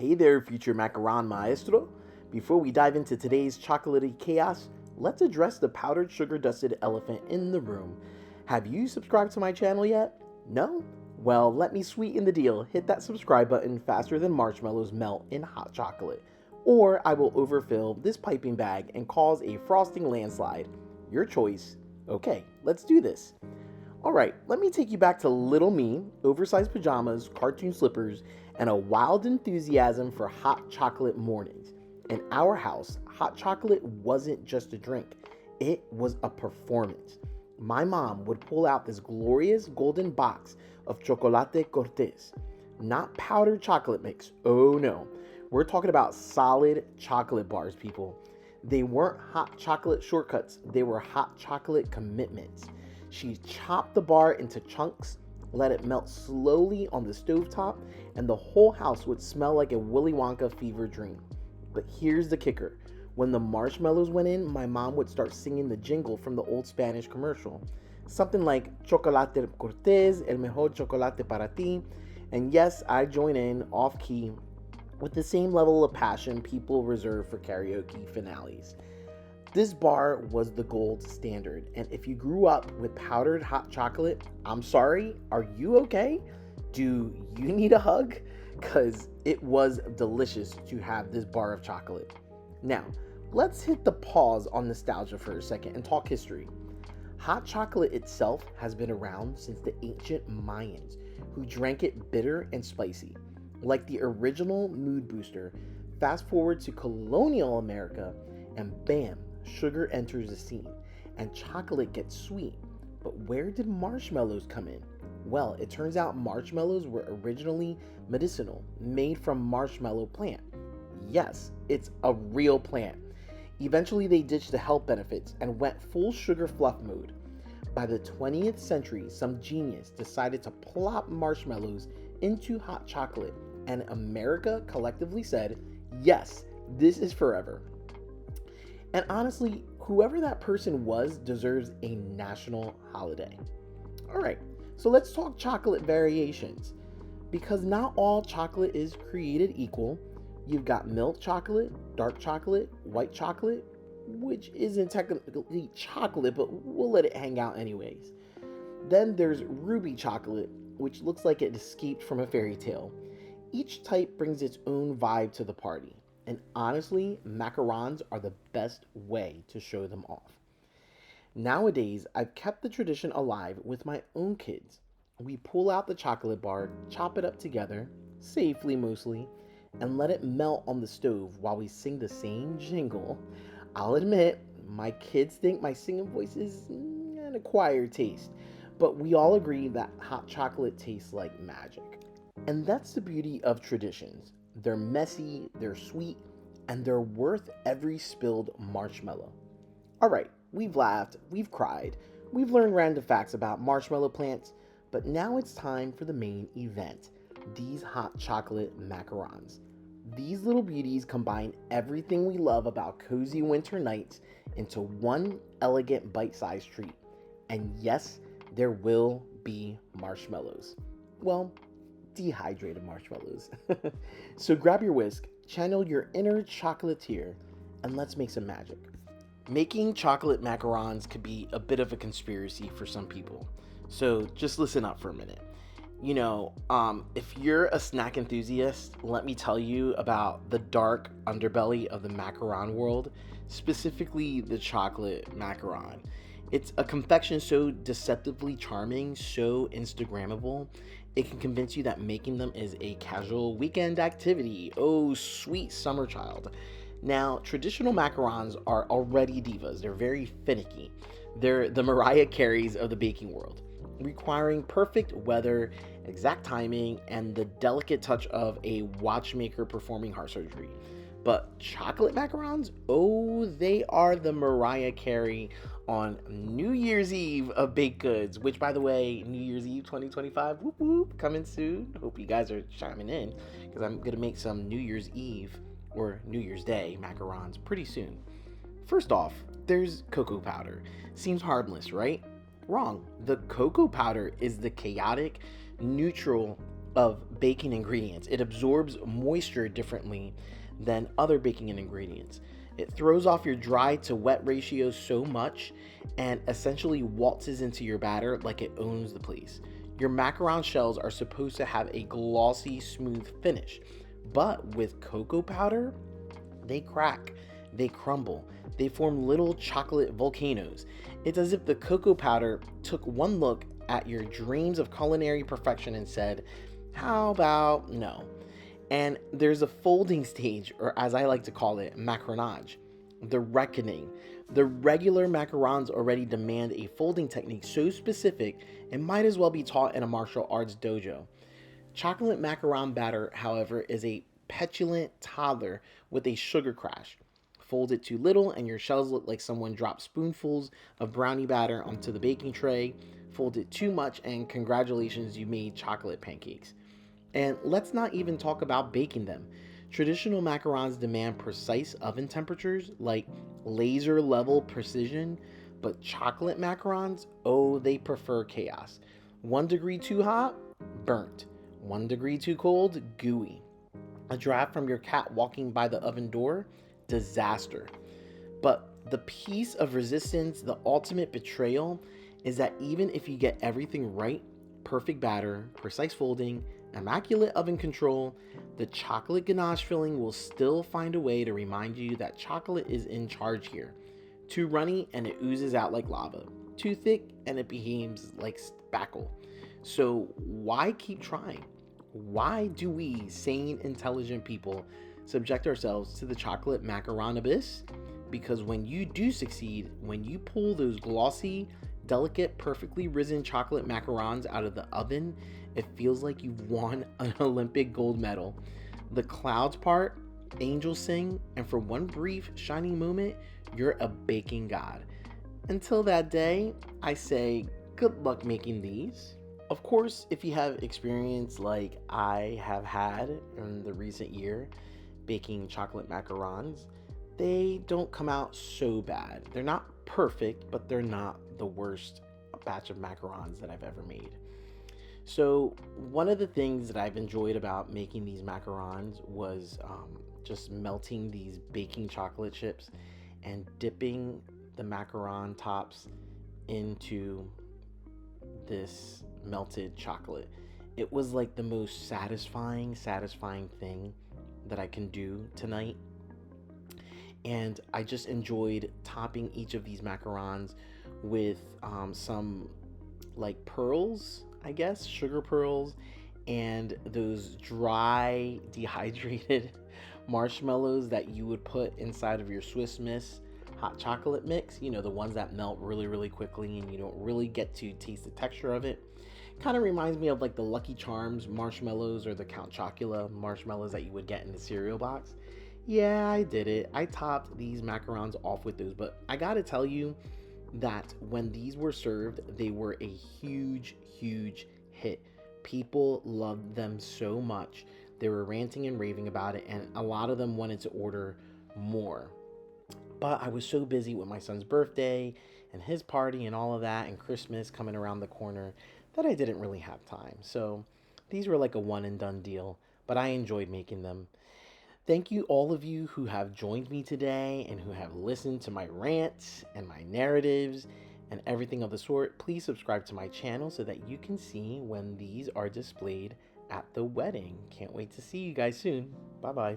Hey there, future Macaron Maestro. Before we dive into today's chocolatey chaos, let's address the powdered sugar dusted elephant in the room. Have you subscribed to my channel yet? No? Well, let me sweeten the deal. Hit that subscribe button faster than marshmallows melt in hot chocolate, or I will overfill this piping bag and cause a frosting landslide. Your choice. Okay, let's do this. Alright, let me take you back to little me, oversized pajamas, cartoon slippers, and a wild enthusiasm for hot chocolate mornings. In our house, hot chocolate wasn't just a drink, it was a performance. My mom would pull out this glorious golden box of chocolate cortés. Not powdered chocolate mix, oh no. We're talking about solid chocolate bars, people. They weren't hot chocolate shortcuts, they were hot chocolate commitments. She chopped the bar into chunks, let it melt slowly on the stovetop, and the whole house would smell like a Willy Wonka fever dream. But here's the kicker. When the marshmallows went in, my mom would start singing the jingle from the old Spanish commercial. Something like Chocolate Cortés, el mejor chocolate para ti. And yes, I join in off key with the same level of passion people reserve for karaoke finales. This bar was the gold standard, and if you grew up with powdered hot chocolate, I'm sorry, are you okay? Do you need a hug? Because it was delicious to have this bar of chocolate. Now, let's hit the pause on nostalgia for a second and talk history. Hot chocolate itself has been around since the ancient Mayans, who drank it bitter and spicy. Like the original mood booster, fast forward to colonial America, and bam, sugar enters the scene, and chocolate gets sweet. But where did marshmallows come in? Well, it turns out marshmallows were originally medicinal, made from marshmallow plant. Yes, it's a real plant. Eventually, they ditched the health benefits and went full sugar fluff mode. By the 20th century, some genius decided to plop marshmallows into hot chocolate, and America collectively said, yes, this is forever. And honestly, whoever that person was deserves a national holiday. Alright, so let's talk chocolate variations. Because not all chocolate is created equal. You've got milk chocolate, dark chocolate, white chocolate, which isn't technically chocolate, but we'll let it hang out anyways. Then there's ruby chocolate, which looks like it escaped from a fairy tale. Each type brings its own vibe to the party. And honestly, macarons are the best way to show them off. Nowadays, I've kept the tradition alive with my own kids. We pull out the chocolate bar, chop it up together, safely mostly, and let it melt on the stove while we sing the same jingle. I'll admit, my kids think my singing voice is an acquired taste, but we all agree that hot chocolate tastes like magic. And that's the beauty of traditions. They're messy, they're sweet, and they're worth every spilled marshmallow. Alright, we've laughed, we've cried, we've learned random facts about marshmallow plants, but now it's time for the main event, these hot chocolate macarons. These little beauties combine everything we love about cozy winter nights into one elegant bite-sized treat. And yes, there will be marshmallows. Well, dehydrated marshmallows. So grab your whisk, channel your inner chocolatier, and let's make some magic. Making chocolate macarons could be a bit of a conspiracy for some people. So just listen up for a minute. If you're a snack enthusiast, let me tell you about the dark underbelly of the macaron world, specifically the chocolate macaron. It's a confection so deceptively charming, so Instagrammable, it can convince you that making them is a casual weekend activity. Oh, sweet summer child. Now, traditional macarons are already divas. They're very finicky. They're the Mariah Careys of the baking world, requiring perfect weather, exact timing, and the delicate touch of a watchmaker performing heart surgery. But chocolate macarons, oh, they are the Mariah Carey on New Year's Eve of baked goods, which, by the way, New Year's Eve 2025, whoop whoop, coming soon. Hope you guys are chiming in, because I'm going to make some New Year's Eve or New Year's Day macarons pretty soon. First off, there's cocoa powder. Seems harmless, right? Wrong. The cocoa powder is the chaotic, neutral, of baking ingredients. It absorbs moisture differently than other baking ingredients. It throws off your dry to wet ratio so much and essentially waltzes into your batter like it owns the place. Your macaron shells are supposed to have a glossy, smooth finish, but with cocoa powder, they crack, they crumble, they form little chocolate volcanoes. It's as if the cocoa powder took one look at your dreams of culinary perfection and said, how about no? And there's a folding stage, or as I like to call it, macaronage, the reckoning. The regular macarons already demand a folding technique so specific it might as well be taught in a martial arts dojo. Chocolate macaron batter, however, is a petulant toddler with a sugar crash. Fold it too little, and your shells look like someone dropped spoonfuls of brownie batter onto the baking tray. Fold it too much, and congratulations, you made chocolate pancakes. And let's not even talk about baking them. Traditional macarons demand precise oven temperatures, like laser level precision, but chocolate macarons, oh, they prefer chaos. 1 degree too hot, burnt. 1 degree too cold, gooey. A draft from your cat walking by the oven door, disaster. But the piece of resistance, the ultimate betrayal, is that even if you get everything right, perfect batter, precise folding, immaculate oven control, the chocolate ganache filling will still find a way to remind you that chocolate is in charge here. Too runny and it oozes out like lava. Too thick and it behaves like spackle. So why keep trying? Why do we, sane, intelligent people, subject ourselves to the chocolate macaron abyss? Because when you do succeed, when you pull those glossy, delicate, perfectly risen chocolate macarons out of the oven, it feels like you've won an Olympic gold medal. The clouds part, angels sing, and for one brief, shining moment, you're a baking god. Until that day, I say good luck making these. Of course, if you have experience like I have had in the recent year baking chocolate macarons, they don't come out so bad. They're not perfect, but they're not the worst batch of macarons that I've ever made. So one of the things that I've enjoyed about making these macarons was just melting these baking chocolate chips and dipping the macaron tops into this melted chocolate. It was like the most satisfying thing that I can do tonight. And I just enjoyed topping each of these macarons with some like pearls, I guess, sugar pearls, and those dry, dehydrated marshmallows that you would put inside of your Swiss Miss hot chocolate mix. You know, the ones that melt really, really quickly and you don't really get to taste the texture of it. Kind of reminds me of like the Lucky Charms marshmallows or the Count Chocula marshmallows that you would get in the cereal box. Yeah, I did it. I topped these macarons off with those, but I gotta tell you that when these were served, they were a huge, huge hit. People loved them so much. They were ranting and raving about it, and a lot of them wanted to order more. But I was so busy with my son's birthday and his party and all of that, and Christmas coming around the corner, that I didn't really have time. So these were like a one and done deal, but I enjoyed making them. Thank you, all of you who have joined me today and who have listened to my rants and my narratives and everything of the sort. Please subscribe to my channel so that you can see when these are displayed at the wedding. Can't wait to see you guys soon. Bye bye.